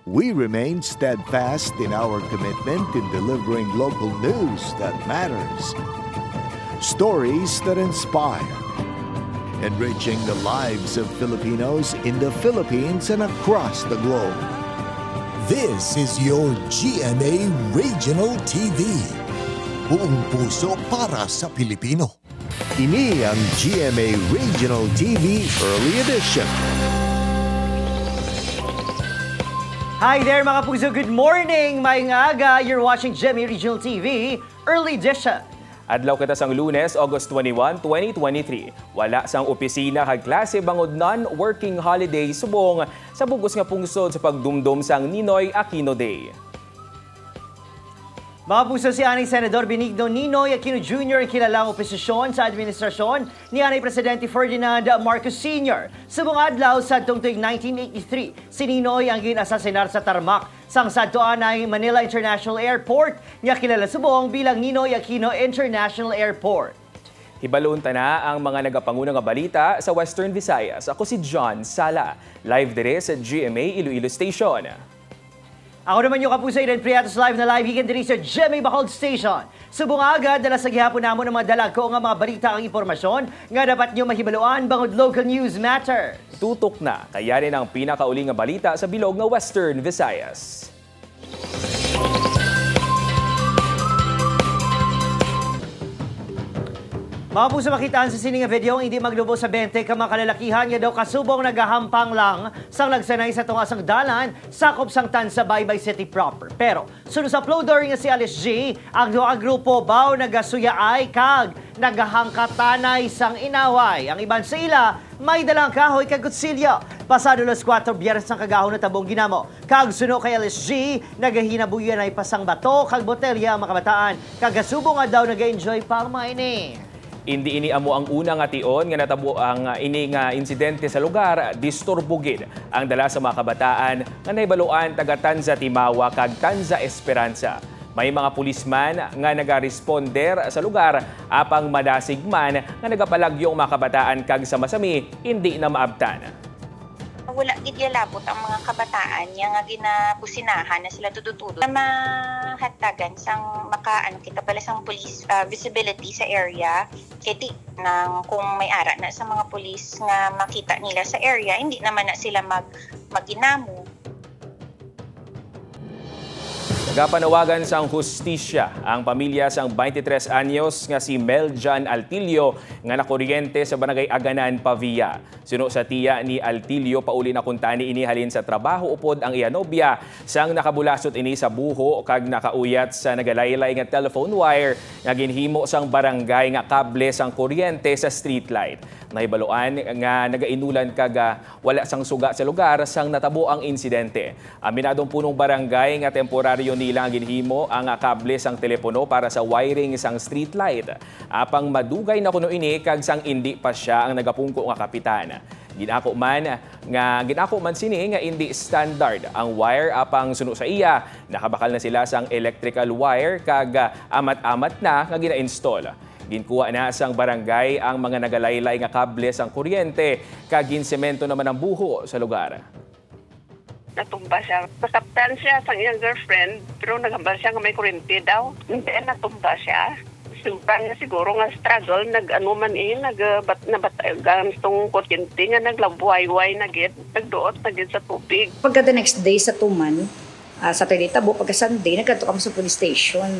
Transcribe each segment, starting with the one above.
We remain steadfast in our commitment in delivering local news that matters. Stories that inspire. Enriching the lives of Filipinos in the Philippines and across the globe. This is your GMA Regional TV. Buong puso para sa Pilipino. Ini ang GMA Regional TV Early Edition. Hi there mga puso, good morning! Maayong aga, you're watching GMA Regional TV Early Edition. Adlaw kita sang Lunes, August 21, 2023. Wala sang opisina kag klase bangod non-working holiday subong sa bugos nga pungsod sa pagdumdum sang Ninoy Aquino Day. Mga puso, si Anay Senador Benigno Ninoy Aquino Jr. ang kilalang oposisyon sa administrasyon ni Anay Presidente Ferdinand Marcos Sr. Subong adlaw sa tuig 1983, si Ninoy ang ginasasinar sa tarmac sang sadto anay Manila International Airport, niya kilala subong bilang Ninoy Aquino International Airport. Hibalon ta na ang mga nagapangunang nga balita sa Western Visayas. Ako si John Sala, live dire sa GMA Iloilo Station. Ako naman yung kapuso, Eden Priatos live hikan diri sa GMA Bacolod Station. Subong agad, dala sa gihapon namon ng mga dalag ko nga mga balita ang impormasyon nga dapat nyo mahibaluan bangod local news matters. Tutok na, kaya rin ang pinakauling nga balita sa bilog ng Western Visayas. Mga puso, makitaan sa sining nga video hindi maglubo sa 20 ka mga kalalakihan nga daw kasubong nagahampang lang sang nagsanay sa tungasang dalan sakop sang Tansa Baybay City proper. Pero sunod sa uploader nga si Alice G, ang duha grupo baw nagasuya ay kag nagahangkatanay sang inaway. Ang iban sa ila may dalang kahoy kag kutsilyo. Pasado las 4 Biyernes ng kagahon na tabong ginamo. Kag suno kay Alice G, nagahinabuyan ay pasang bato kag botelya ang mga kabataan. Kagasubong nga daw nag-enjoy pa maini. Hindi ini amo ang unang ation nga natabo ang ini nga insidente sa lugar, disturbugid ang dala sa mga kabataan nga naibaluan taga Tanza Timawa kag Tanza Esperanza. May mga pulisman nga naga-responder sa lugar apang madasig man nga nagapalagyong mga kabataan kag sama-sami hindi na maabtan. Wala gid labot ang mga kabataan niya nga ginapusinahan na sila tututudo na mahatagan sang makaano kita pala sang police visibility sa area kiti nang kung may ara na sa mga pulis nga makita nila sa area hindi naman na sila maginamo. Nagapanawagan sang hustisya ang pamilya sang 23 anyos nga si Meljan Altilio nga nakuryente sa Barangay Aganan, Pavia. Suno sa tiya ni Altilio, pauli na kuntani ini halin sa trabaho upod ang iya nobya sang nakabulasot ini sa buho kag nakauyat sa nagalaylay nga telephone wire nga ginhimo sang barangay nga kable sang kuryente sa streetlight. Nahibaluan nga nagainulan kag wala sang suga sa lugar sang natabo ang insidente. Aminadong punong barangay nga temporaryo nila ginhimo ang kable sang telepono para sa wiring sang streetlight. Apang madugay na kuno ini kag sang indi pa siya ang nagapungko nga kapitan. Ginako man sini nga indi standard ang wire apang suno sa iya. Nakabakal na sila sang electrical wire kag amat-amat na nga gina-install. Ginkuha na sang barangay ang mga nagalaylay nga kable sang kuryente kag ginsemento naman ang buho sa lugar. Natumba siya. Pasaptan siya sa iyang girlfriend, pero nagambal siya nga may kuryente daw. Hindi, natumba siya. Siyempre nga siguro nga struggle, ganitong kuryente nga naglabuay-way na gid, nagduot na gid sa tubig. Pagka the next day sa Tuman, Saturday tabo, pagka Sunday, nagkanto kami sa police station.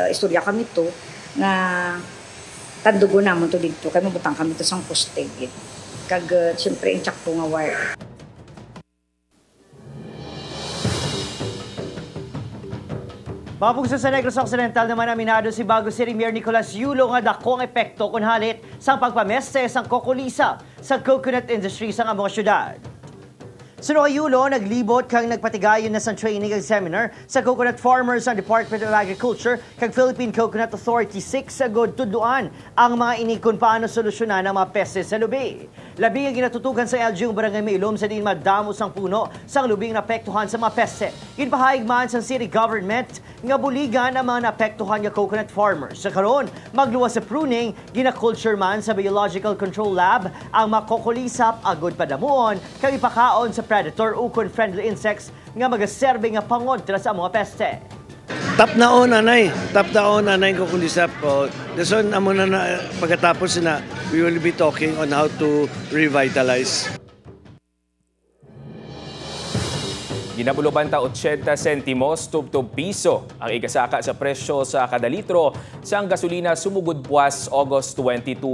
Istorya kami to, na tandugo naman to dito. Kaya mabutang kami to sang poste. Kag, siyempre, inchak po nga wire. Mga puso, sa Negros Occidental naman aminado si Bago City Mayor Nicolas Yulo nga dakong epekto kung halit sang pagpameste sang kokulisa sa coconut industry sa mga syudad. Suno kay Yulo, naglibot kang nagpatigayon na sang training ag seminar sa coconut farmers ang Department of Agriculture kag Philippine Coconut Authority 6 sa god tudluan ang mga inikon paano solusyonan ang mga peste sa lubi. Labing ang ginatutukan sa LGU Barangay Mailom sa diin madamos ang puno sang lubing naapektuhan sa mga peste. Ginpahayag man sa city government nga buligan ang mga naapektuhan nga coconut farmers. Sa karon, magluwas sa pruning, gina-culture man sa Biological Control Lab ang makokulisap agud padamuon kag ipakaon sa predator ukon friendly insects nga magaserbe nga pangontra sa mga peste. Tap na anay ko kulisap ko. Dason amo na pagkatapos na we will be talking on how to revitalize. Ginabuluban ta 80 sentimos tubtob piso ang igasaka sa presyo sa kada litro sa gasolina sumugod buwas August 2022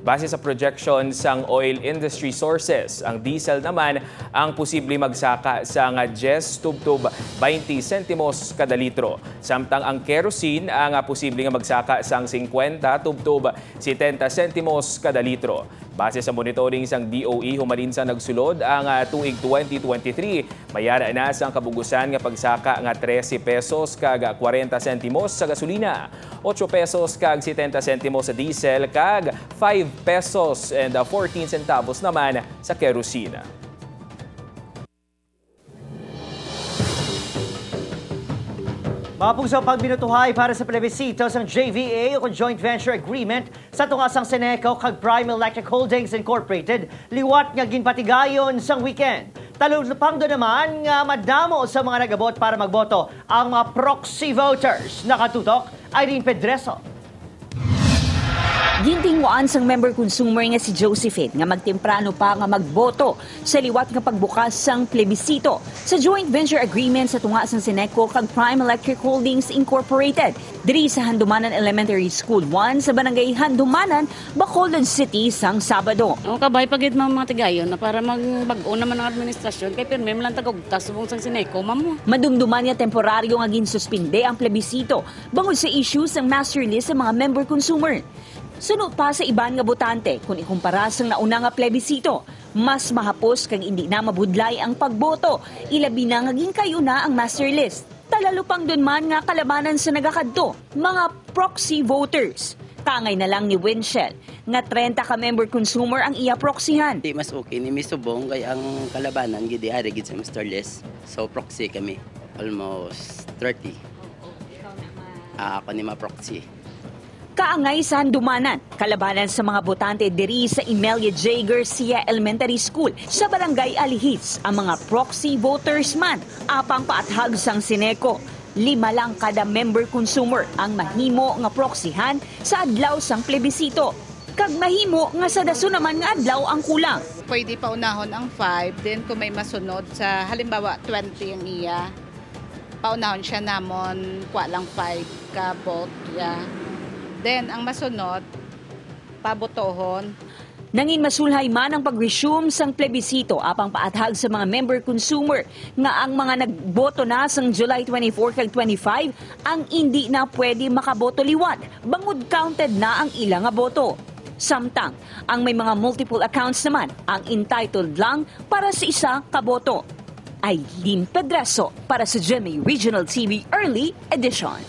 base sa projection sang oil industry sources. Ang diesel naman ang posible magsaka sa 10 tubtob 20 sentimos kada litro. Samtang ang kerosene ang posible nga magsaka sang 50 tubtob 70 sentimos kada litro. Base sa monitoring sang DOE, humalin sa nagsulod ang tuig 2023. Mayara na sa kabugusan nga pagsaka nga 13 pesos kag 40 sentimos sa gasolina, 8 pesos kag 70 sentimos sa diesel kag 5 pesos and 14 centavos naman sa kerosene. Mapugsaw pagbinutuhay para sa plebisito sa JVA o Joint Venture Agreement sa tungasang Seneco kag Prime Electric Holdings Incorporated liwat nga ginpatigayon sang weekend. Talupang do naman nga madamo sa mga nagabot para magboto ang mga proxy voters. Nakatutok, Irene Pedreso. Gintingwaan sang member consumer nga si Josephine nga magtemprano pa nga magboto sa liwat nga pagbukas sang plebisito sa joint venture agreement sa tunga sang Seneco kag Prime Electric Holdings Incorporated diri sa Handumanan Elementary School 1 sa barangay Handumanan, Bacolod City sang Sabado. O kabay pagid mga tigayon na para magbag-o naman ang administrasyon kay pirmi man lang tagugtas subong sang Seneco mamo. Madumduman nga temporaryo nga ginsuspinde ang plebisito bangod sa issue sang master list sa mga member consumer. Sunod pa sa iban nga botante kung ikumpara sang nauna nga plebisito, mas mahapos kag hindi na mabudlay ang pagboto, ilabi na nga ginkayo na ang master list. Talalupang dun man nga kalabanan sa nagakadto, mga proxy voters. Tangay na lang ni Winchell nga 30 ka member consumer ang iya proxyhan. Di mas okay ni Misubong kay ang kalabanan gidi ari gid sa master list. So proxy kami almost 30. Ako ni ma-proxy. Kaangay sa Handumanan, kalabanan sa mga botante diri sa Imelia J. Garcia Elementary School sa Barangay Alihis ang mga proxy voters man apang paathag sang Seneco. 5 lang kada member consumer ang mahimo nga proxyhan sa adlaw sang plebisito. Kag mahimo nga sa daso naman nga adlaw ang kulang. Pwede pa unahon ang 5, then kung may masunod sa halimbawa 20 ang iya, paunahon siya namon kwa lang 5 ka vote ya. Then, ang masunod, pabotohon. Nangin masulhay man ang pag-resume sang plebisito apang paathag sa mga member consumer nga ang mga nagboto na sang July 24 kag 25 ang hindi na pwede makaboto liwat bangod counted na ang ilang nga boto. Samtang, ang may mga multiple accounts naman ang entitled lang para sa isa ka boto. Irene Pedreso para sa GMA Regional TV Early Edition.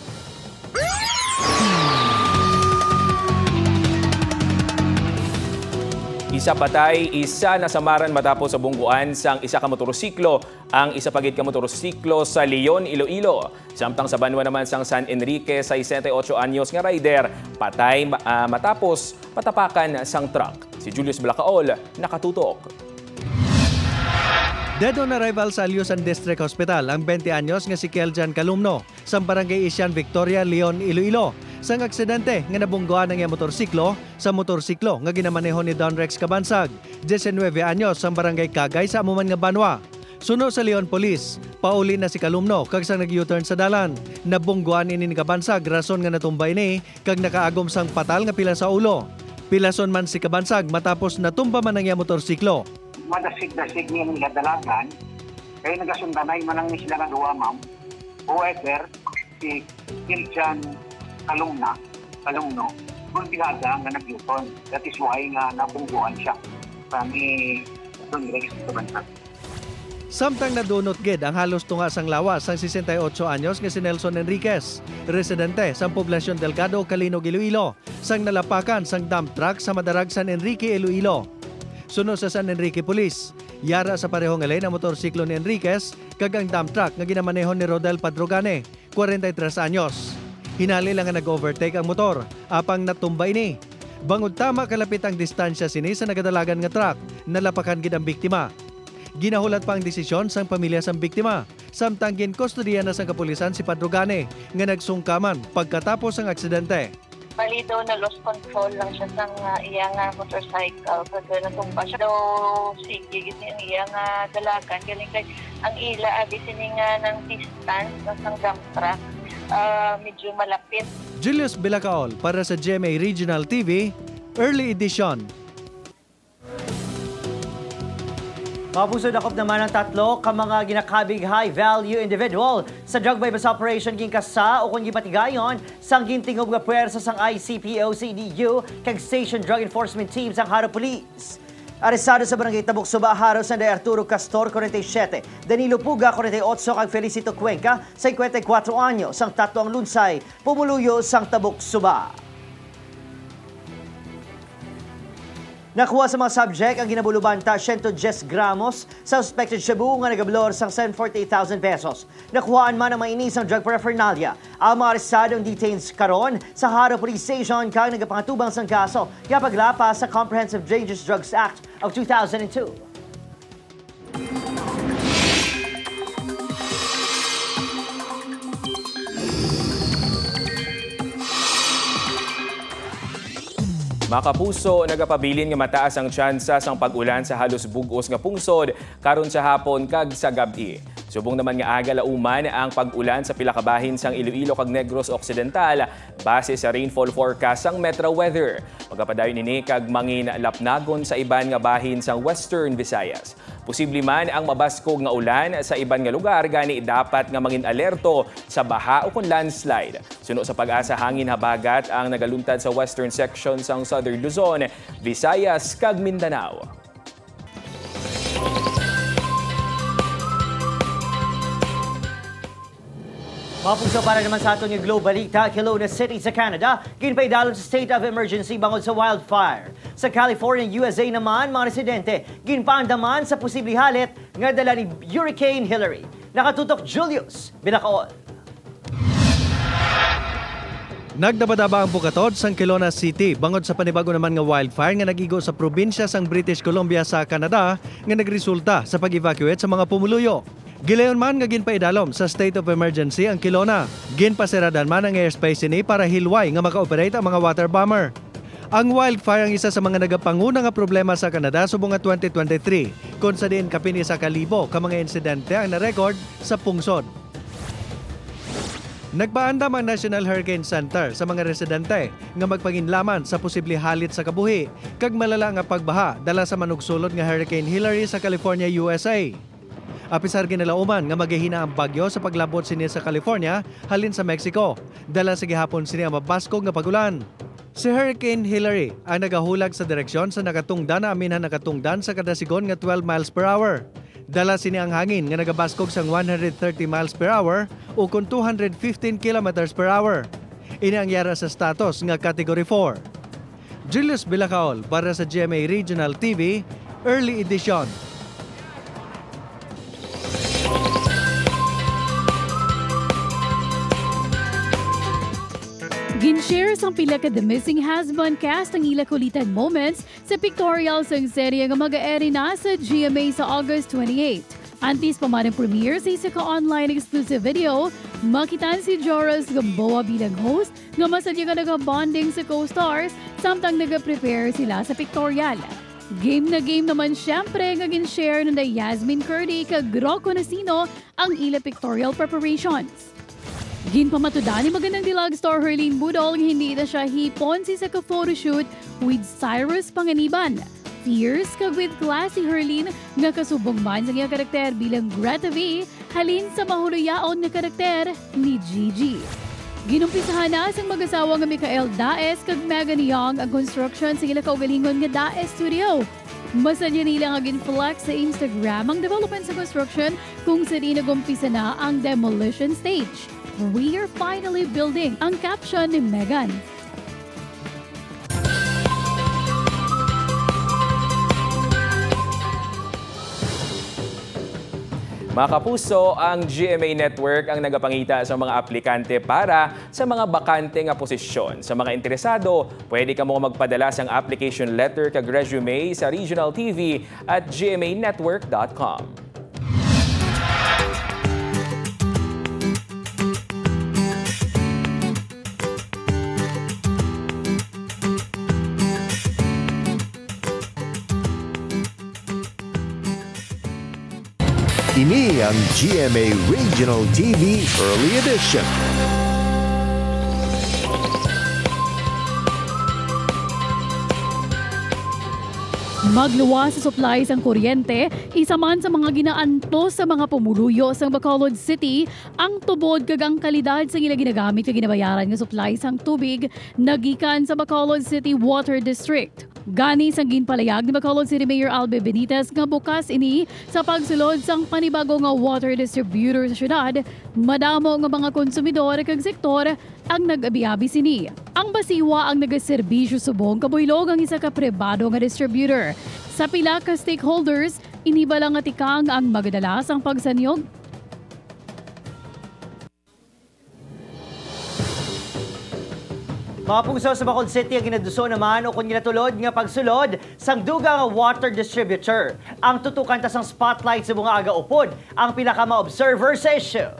Isa patay, isa nasamaran matapos sa bungguan sang isa ka motorsiklo. Ang isa pagid ka motorsiklo sa Leon, Iloilo. Samtang sa Banwa naman sang San Enrique, 68 anyos nga rider, patay matapos patapakan sang truck. Si Julius Blacaol, nakatutok. Dead on arrival sa Alyusan District Hospital ang 20 anyos nga si Keljan Calumno sa Barangay Isian Victoria, Leon, Iloilo. Sang aksidente nga nabungguan ang motorsiklo sa motorsiklo nga ginamaneho ni Don Rex Cabansag, 19 anyos sa Barangay Kagay sa amuman nga Banwa. Suno sa Leon Police, pauli na si Calumno kag sang nag-U-turn sa dalan. Nabungguan ini ni Cabansag rason nga natumbay ni kag nakaagom sang patal nga pila sa ulo. Pilason man si Cabansag matapos natumba man ang motorsiklo. Madasig-dasig niya nila dalagan, kaya nagasundanay man lang ni sila nga duwa, ma'am. However, si Keljan Calumno, kung pinada nga nag-U-turn. That is why nga nabungguan siya. Kami Don Rex Cabansag. Samtang nadunot gid ang halos tunga sang lawas sang 68 anyos nga si Nelson Enriquez, residente sa poblasyon Delgado, Calinog, Iloilo. sang nalapakan sang dump truck sa Madarag, San Enrique, Iloilo. Sunod sa San Enrique Police, yara sa parehong alay ang motorsiklo ni Enriquez kag ang dump truck nga ginamanehon ni Rodel Padrogane, 43 anyos. Hinali lang nga nag-overtake ang motor, apang natumba ini. Bangod tama kalapit ang distansya sini sa nagadalagan nga truck, nalapakan gid ang biktima. Ginahulat pa ang desisyon sang pamilya sang biktima, samtang ginkustodiya na sang kapulisan si Padrogane nga nagsungkaman pagkatapos ang aksidente. Bali daw na lost control lang siya sang iyang motorcycle kasi natumba siya daw sige gising iyang dalagan galing kay ang ila abi sining ng distance sang dump truck medyo malapit. Julius Bilacaol para sa GMA Regional TV, Early Edition. Mapusod akop naman ang tatlo ka mga ginakabig high-value individual sa drug bypass operation ginkasa o kung gipatigayon sang gintingog nga puwersa sang ICPO-CDU kag Station Drug Enforcement Team sang Haro Police. Arestado sa Barangay Tabuk Suba, Haro, San Arturo Castor, 47, Danilo Puga, 48, kag Felicito Cuenca, 54 anyo, sang tatlo ang lunsay, pumuluyo sang Tabuk Suba. Nakuha sa mga subject ang ginabulubanta 110 gramos sa suspected shabu nga nagablor sang 148,000 pesos. Nakuhaan man ang mainis ang drug paraphernalia. Ang mga arestadong detains karon sa Haro Police Station kang nagapangatubang sang kaso nga paglapas sa Comprehensive Dangerous Drugs Act of 2002. Makapuso, nagapabilin nga mataas ang tsansa sang pag-ulan sa halos bugos nga pungsod karon sa hapon kag sa gabi. Subong naman nga aga lauman ang pag-ulan sa pila ka bahin sang Iloilo kag Negros Occidental base sa rainfall forecast sang Metro Weather. Magapadayon ini kag mangin lapnagon sa iban nga bahin sang Western Visayas. Posible man ang mabaskog nga ulan sa iban nga lugar gani dapat nga mangin alerto sa baha o kun landslide. Suno sa pag-asa hangin habagat ang nagaluntad sa western section sang Southern Luzon, Visayas kag Mindanao. Mapugso para naman sa aton yung Globalita, Kelowna City sa Canada, ginpaidalon sa state of emergency bangod sa wildfire. Sa California, USA naman, mga residente, ginpaandaman sa posibleng halit nga dala ni Hurricane Hillary. Nakatutok Julius Bilacaol. Nagdabadaba ang bukatod sang Kelowna City bangod sa panibago naman nga wildfire nga nagigo sa probinsya sang British Columbia sa Canada nga nagresulta sa pag-evacuate sa mga pumuluyo. Gilayon man nga ginpaidalom sa state of emergency ang Kelowna. Ginpasiradan man ang airspace ini para hilway nga maka-operate ang mga water bomber. Ang wildfire ang isa sa mga nagapanguna nga problema sa Canada subong nga 2023 kung sa diin kapin isa ka libo ka mga insidente ang na-record sa pungsod. Nagpaandam ang National Hurricane Center sa mga residente nga magpanginlaman sa posibleng halit sa kabuhi kag malala nga pagbaha dala sa manugsulod nga Hurricane Hillary sa California, USA. Apisar ginalauman nga magahina ang bagyo sa paglabot sini sa California halin sa Mexico. Dala sa gihapon sini ang mabaskog nga pagulan. Si Hurricane Hillary ang nagahulag sa direksyon sa nakatungdan na aminhan nakatungdan sa kada sigon nga 12 miles per hour. Dala sini ang hangin nga nagabaskog sang 130 miles per hour o kung 215 kilometers per hour. Ini ang yara sa status nga Category 4. Julius Bilacaol para sa GMA Regional TV, Early Edition. Ginshare sang pila ka The Missing Husband cast ang ila kulitan moments sa pictorial sang serye nga mag-aari na sa GMA sa August 28. Antes pa man ang premiere sa isa ka online exclusive video, makitaan si Joras Gamboa bilang host nga masadya nga nag-bonding sa co-stars samtang nag-prepare sila sa pictorial. Game na game naman syempre nga ginshare na Yasmin Curdy kag Rocco Nasino ang ila pictorial preparations. Ginpamatudan ni magandang dilag star Herlene Budol nga hindi na siya hiponsi sa ka-photoshoot with Cyrus Panganiban. Fierce kag with classy Herlene nga kasubong man sa iyang karakter bilang Greta V halin sa mahuluyaon nga karakter ni Gigi. Ginumpisahan na sang mag-asawa nga Michael Daes kag Megan Young ang construction sa ila kaugalingon nga Daes Studio. Masadya nila nga ginflex sa Instagram ang development sa construction kung sa di nagumpisa na ang demolition stage. We are finally building ang caption ni Megan. Mga kapuso, ang GMA Network ang nagapangita sa mga aplikante para sa mga bakante nga posisyon. Sa mga interesado, pwede ka mo magpadala sang application letter kag resume sa Regional TV at gmanetwork.com. Ini ang GMA Regional TV Early Edition. Magluwas sa supplies ang kuryente, isa man sa mga ginaantos sa mga pumuluyo sa Bacolod City, ang tubod kag ang kalidad sa ila ginagamit kag ginabayaran nga supplies ang tubig nagikan sa Bacolod City Water District. Gani sang ginpalayag ni Bacolod City Mayor Albe Benitez nga bukas ini sa pagsulod sang panibago nga water distributor sa syudad, madamo nga mga konsumidor kag sektor ang nag-abi-abi sini. Ang Basiwa ang nagaserbisyo subong kabuylog ang isa ka pribado nga distributor. Sa pila ka stakeholders, inibala nga tikang ang magadalas ang pagsanyog. Mga pungso sa Bacolod City ang ginaduso naman o kung ginatulod nga pagsulod sang duga nga water distributor. Ang tutukan ta sang spotlight sa mga aga-upod ang pinaka-ma-observer sa issue.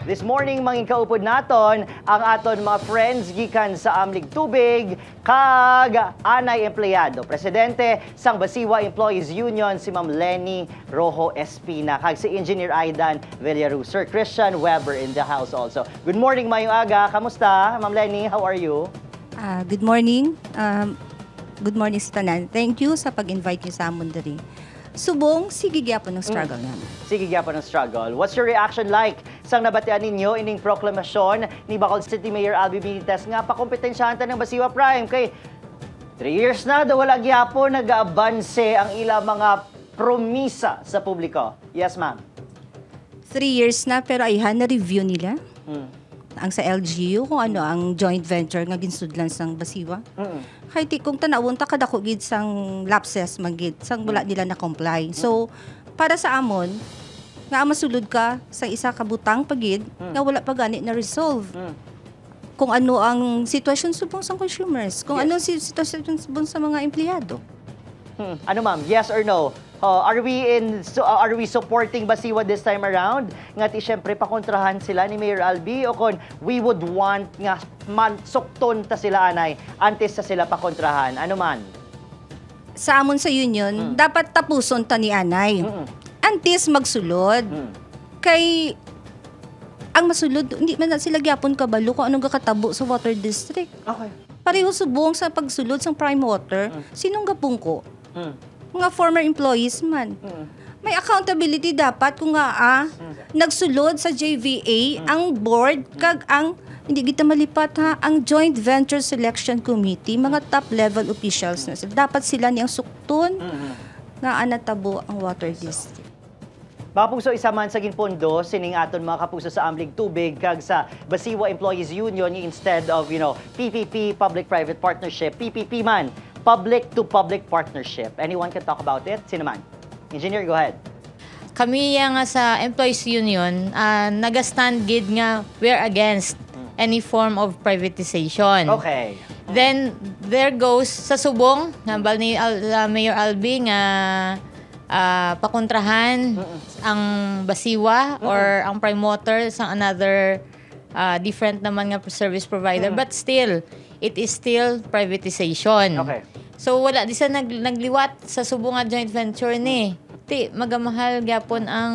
This morning, manging kaupod naton ang aton mga friends gikan sa Amlig Tubig kag anay empleyado. Presidente sang Basiwa Employees Union si Ma'am Lenny Rojo Espina kag si Engineer Aidan Villaru. Sir Christian Weber in the house also. Good morning, mayong aga. Kamusta, Ma'am Lenny? How are you? Good morning. Good morning sa tanan. Thank you sa pag-invite niyo sa amon diri. Subong, sige gyapon ng struggle naman. Sige gyapon ng struggle. What's your reaction like sang nabatian ninyo ining proklamasyon ni Bacolod City Mayor Albe Benitez nga pakompetensyahan ta ng Basiwa Prime kay 3 years na daw wala gyapon nag-aabanse ang ila mga promisa sa publiko. Yes, ma'am. 3 years na pero ayhan na review nila. Ang sa LGU kung ano ang joint venture nga ginsudlan sang Basiwa. Kay ti kung tanawon ta kadako gid sang lapses magid sang wala nila na comply. So para sa amon nga masulod ka sa isa ka butang pagid nga wala pa gani na resolve. Kung ano ang sitwasyon subong sa consumers, kung ano ang sitwasyon subong sa mga empleyado. Ano ma'am, yes or no? Are we supporting Basiwa this time around? Nga ti syempre pakontrahan sila ni Mayor Albe o kon we would want nga mansukton ta sila anay antes sa sila pakontrahan. Ano man? Sa amon sa union, dapat tapuson ta ni anay. Antes magsulod. Kay ang masulod, hindi man na sila gyapon kabalo kung anong kakatabo sa water district. Okay. Pareho subong sa pagsulod sa prime water, sinong gapungko? Mga former employees man. May accountability dapat kung nga nagsulod sa JVA ang board kag ang hindi kita malipat ang Joint Venture Selection Committee, mga top level officials na sila. Dapat sila niyang sukton nga anatabo ang water district. Mga puso, isa man sa ginpondo, sining aton mga kapuso sa Amlig Tubig kag sa Basiwa Employees Union instead of, PPP, Public-Private Partnership, PPP man, Public-to-Public Partnership. Anyone can talk about it? Sino man? Engineer, go ahead. Kami nga sa Employees Union, nag-stand gid nga we're against any form of privatization. Okay. Then, there goes sa subong, nambal ni Mayor Albe nga pakontrahan ang Basiwa or ang Prime Water sa another different naman nga service provider. But still, it is still privatization. Okay. So, wala di sa nagliwat sa subong nga joint venture ni. Magamahal gyapon ang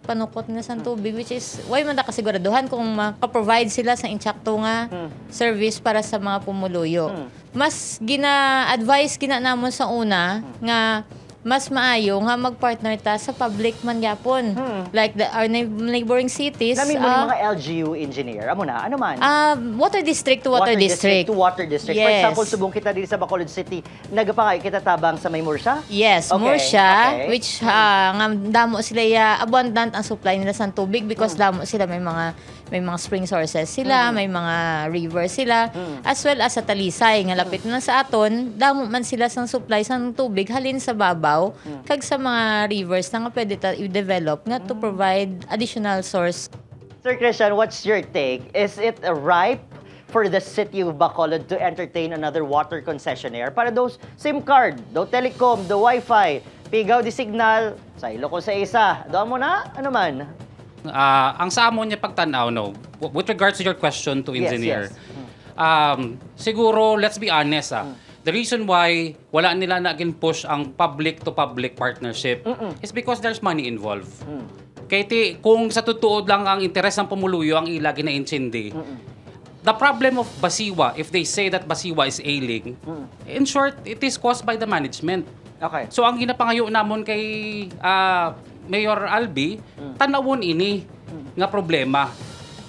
panukot na sa tubig, which is why man da kasiguraduhan kung maka-provide sila sa insakto nga service para sa mga pumuluyo. Mas gina-advise namon sa una nga mas maayo nga mag-partner ta sa public man gyapon. Like our neighboring cities. Namin mo yung mga LGU engineer. Amo na, ano man? Water district to water district. To water district. Yes. For example, subong kita dito sa Bacolod City, nagapangay kita tabang sa may Murcia? Yes, Okay. Murcia, Okay. which nga damo sila abundant ang supply nila sa tubig because damo sila may mga may mga spring sources sila, may mga river sila, as well as sa Talisay nga lapit na sa aton, damo man sila sang supply sang tubig halin sa babaw kag sa mga rivers na nga pwede ta i-develop nga to provide additional source. Sir Christian, what's your take? Is it ripe for the city of Bacolod to entertain another water concessionaire para those SIM card, do telecom, do Wi-Fi, pigaw di signal, sa iloko sa isa, doon mo na, ano man? Ang sa amon niya pagtanaw, no, with regards to your question to engineer, siguro, let's be honest, the reason why wala nila naging push ang public-to-public partnership is because there's money involved. Kaya kung sa totoo lang ang interes ng pumuluyo ang ilagi na intindi, the problem of Basiwa, if they say that Basiwa is ailing, in short, it is caused by the management. Okay. So ang ginapangayo namon kay Mayor Albi, tanawon ini nga problema.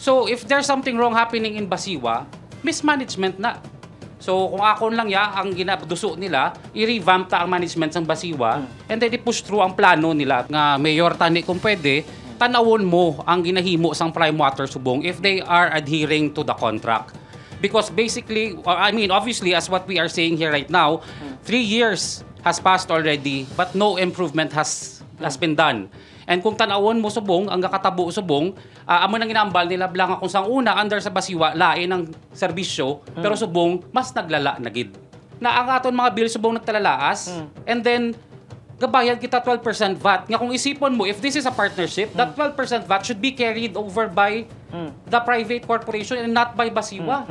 So if there's something wrong happening in Basiwa, mismanagement na. So kung akon lang ang ginaduso nila, i-revamp ta ang management ng Basiwa, and then i-push through ang plano nila nga Mayor tani kung pwede, tanawon mo ang ginahimo sang Prime Water Subong if they are adhering to the contract. Because basically, I mean, obviously, as what we are saying here right now, 3 years has passed already, but no improvement has been done. And kung tanawon mo Subong, ang kakatabo Subong, amo nang ginambal nila blang kung sang una, under sa Basiwa, lain ang serbisyo, pero Subong, mas naglala na gid. Na ang aton mga bill Subong nagtalalaas, and then, gabayad kita 12% VAT. Nga kung isipon mo, if this is a partnership, that 12% VAT should be carried over by the private corporation and not by Basiwa.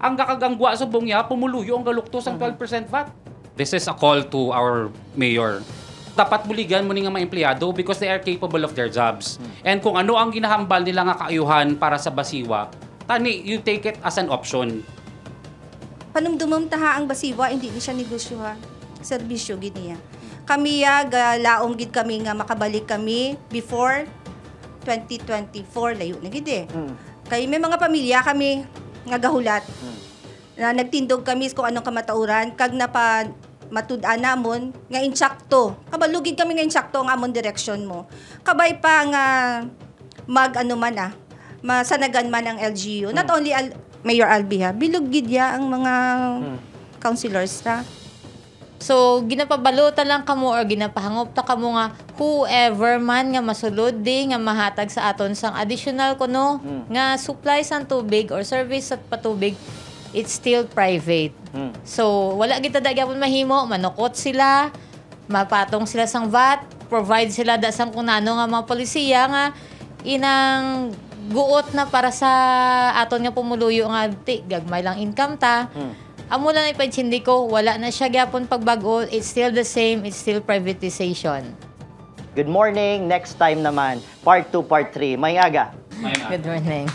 Ang kakagangwa sa bongya, pumuluyo ang galuktos ang 12% VAT. This is a call to our mayor. Dapat buligan mo nga mga empleyado because they are capable of their jobs. And kung ano ang ginahambal nila nga kaayuhan para sa Basiwa, tani, you take it as an option. Panumdumam taha ang Basiwa, hindi ni siya negosyo ha. Serbisyo gid niya. Kami laom gid kami nga makabalik kami before 2024 layo na gid Kay may mga pamilya kami nga gahulat. Na nagtindog kami kung anong kamatauran kag napa matud-an namon nga insakto. Kabalugid kami nga insakto ang amon direksyon mo. Kabay pa nga masanagan man ang LGU. Not only Mayor Albi bilog gid ang mga councilors ta. So, ginapabalutan lang kamo or ginapahangop ta kamo nga whoever man nga masulod di nga mahatag sa aton sang additional kuno nga supply sang tubig or service sa patubig, it's still private. So, wala kita gyapon mahimo, manukot sila, mapatong sila sang VAT, provide sila da sang kunano nga mga polisiya nga inang guot na para sa aton nga pumuluyo nga gagmay lang income ta. Amo lang ipansindi ko, wala na siya gyapon pagbago. It's still the same. It's still privatization. Good morning. Next time naman, part 2, part 3. May aga. Good morning.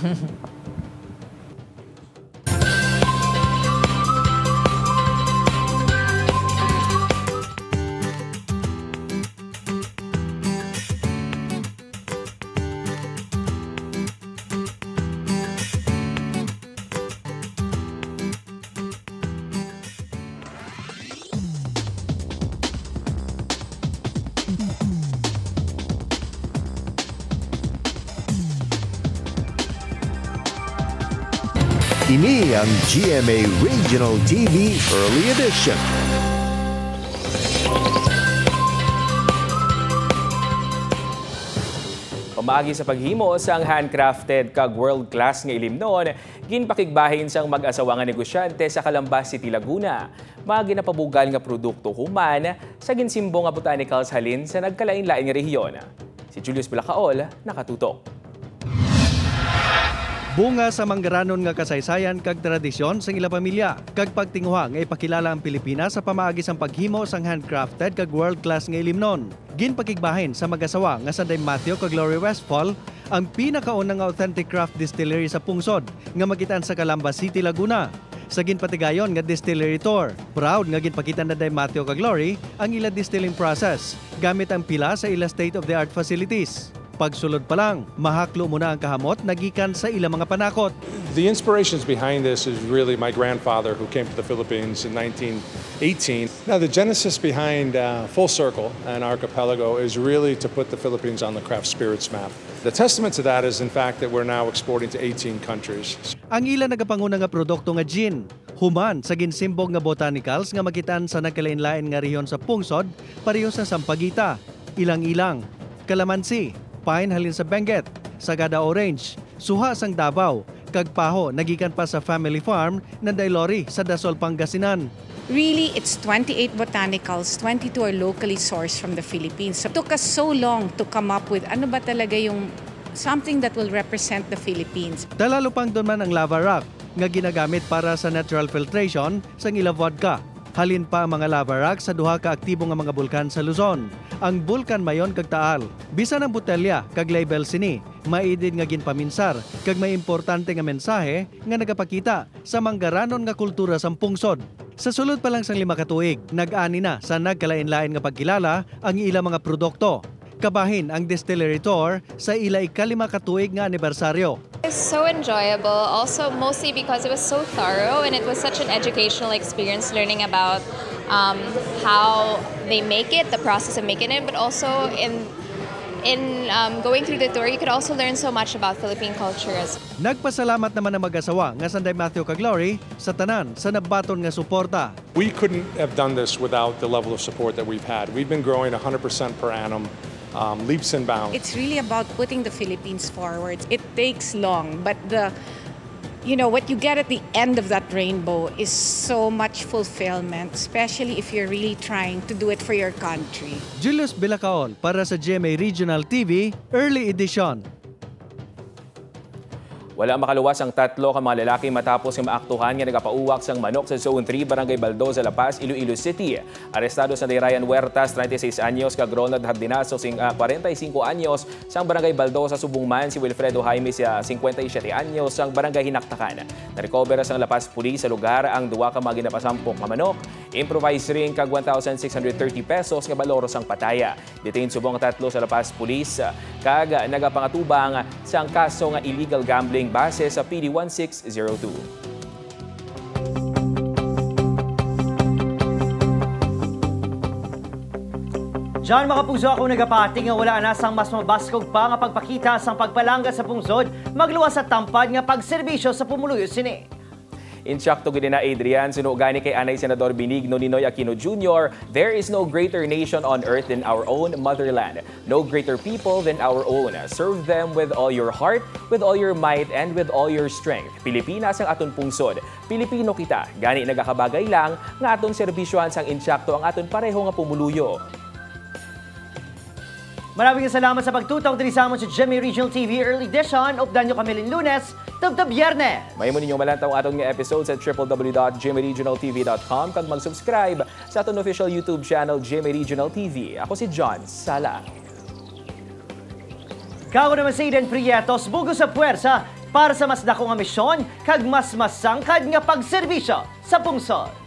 Ini ang GMA Regional TV Early Edition. Pamagi sa paghimo sang handcrafted kag world-class nga ilimnon, ginpakigbahin sang mag-asawa nga negosyante sa Calambas City, Laguna. Magi na pabugal nga produkto human sa ginsimbo nga botanicals halin sa nagkalain-laing nga rehiyon. Si Julius Bulacaol, nakatutok. Bunga sa manggaranon nga kasaysayan kag tradisyon sa ilang pamilya, kag pagtinguha nga ipakilala ang Pilipinas sa pamaagi sang paghimo sang handcrafted kag world-class nga ilimnon. Ginpakigbahin sa mag-asawa nga Sanday Matthew kag Glory Westfall ang pinakaunang nga authentic craft distillery sa pungsod nga magitan sa Calambas City, Laguna. Sa ginpatigayon nga distillery tour, proud nga ginpakita na Day Matthew kag Glory ang ila distilling process gamit ang pila sa ila state-of-the-art facilities. Pagsulod pa lang, mahaklo muna ang kahamot nagikan sa ilang mga panakot. The inspirations behind this is really my grandfather who came to the Philippines in 19 18. Now, the genesis behind Full Circle and Archipelago is really to put the Philippines on the craft spirits map. The testament to that is, in fact, that we're now exporting to 18 countries. Ang ilan nagapanguna nga produkto nga gin, human sa ginsimbog nga botanicals nga makitaan sa nagkalain-lain nga rehiyon sa pungsod, pareho sa Sampaguita, ilang-ilang, kalamansi, pine halin sa Benguet, Sagada Orange, suha sang Davao, kagpaho nagikan pa sa family farm ng Dailori sa Dasol, Pangasinan. Really, it's 28 botanicals, 22 are locally sourced from the Philippines. So it took us so long to come up with ano ba talaga yung something that will represent the Philippines. Talalo pang doon man ang lava rock nga ginagamit para sa natural filtration sa ila vodka. Halin pa ang mga lava rock sa duha ka aktibo nga mga bulkan sa Luzon. Ang Bulkan Mayon kag Taal. Bisan ang botelya kag label sini, maidid nga ginpaminsar kag may importante nga mensahe nga nagapakita sa manggaranon nga kultura sa pungsod. Sa sulod pa lang sang 5 ka tuig, nag-ani na sa nagkalain-lain nga pagkilala ang ilang mga produkto. Kabahin ang distillery tour sa ila ika-5 ka tuig nga anibersaryo. It was so enjoyable, also mostly because it was so thorough and it was such an educational experience learning about how they make it, the process of making it, but also in going through the tour, you could also learn so much about Philippine culture. Nagpasalamat naman ang mag-asawa nga Sanday Matthew kag Glory sa tanan sa nabaton nga suporta. We couldn't have done this without the level of support that we've had. We've been growing 100% per annum, leaps and bounds. It's really about putting the Philippines forward. It takes long, but what you get at the end of that rainbow is so much fulfillment, especially if you're really trying to do it for your country. Julius Bilacaon para sa GMA Regional TV, Early Edition. Wala makaluwas ang 3 ka mga lalaki matapos ng maaktuhan nga nagapauwak sang manok sa Zone 3, Barangay Baldoza, La Paz, Iloilo City. Arestado sa Ryan Huertas, 36 anyos, kag Ronald Hardinaso, 45 anyos, sang Barangay Baldoza, Subungman, si Wilfredo Jaime, 57 anyos, sang Barangay Hinaktakan. Narecover sang La Paz Police sa lugar ang 2 ka mga ginapasampok nga manok. Improvise ring kag 1,630 pesos nga baloro sang pataya. Detained subong 3 sa La Paz Police kag nagapangatubang sang kaso nga illegal gambling base sa PD 1602. Diyan mga puso, ako nagapati nga wala na sang mas mabaskog pa nga pagpakita sang pagpalangga sa pungsod, magluwas sa tampad nga pagserbisyo sa pumuluyo sini. Insyakto gid na Adrian, sunugani kay Anay Senador Benigno Ninoy Aquino Jr., there is no greater nation on earth than our own motherland. No greater people than our own. Serve them with all your heart, with all your might, and with all your strength. Pilipinas ang aton pungsod. Pilipino kita. Gani nagakabagay lang nga aton serbisyohan sang insyakto ang aton pareho nga pumuluyo. Maraming salamat sa pagtutaw diri sa amon sa GMA Regional TV Early Edition. Updan nyo kami Lunes, tabtab Biyernes. May mo ninyong malantaw aton nga episode sa www.gmaregionaltv.com kag mag-subscribe sa aton official YouTube channel GMA Regional TV. Ako si John Sala. Kako naman si Eden Prietos, bugo sa puwersa para sa mas dako nga misyon kag mas masangkad nga pagserbisyo sa pungsod.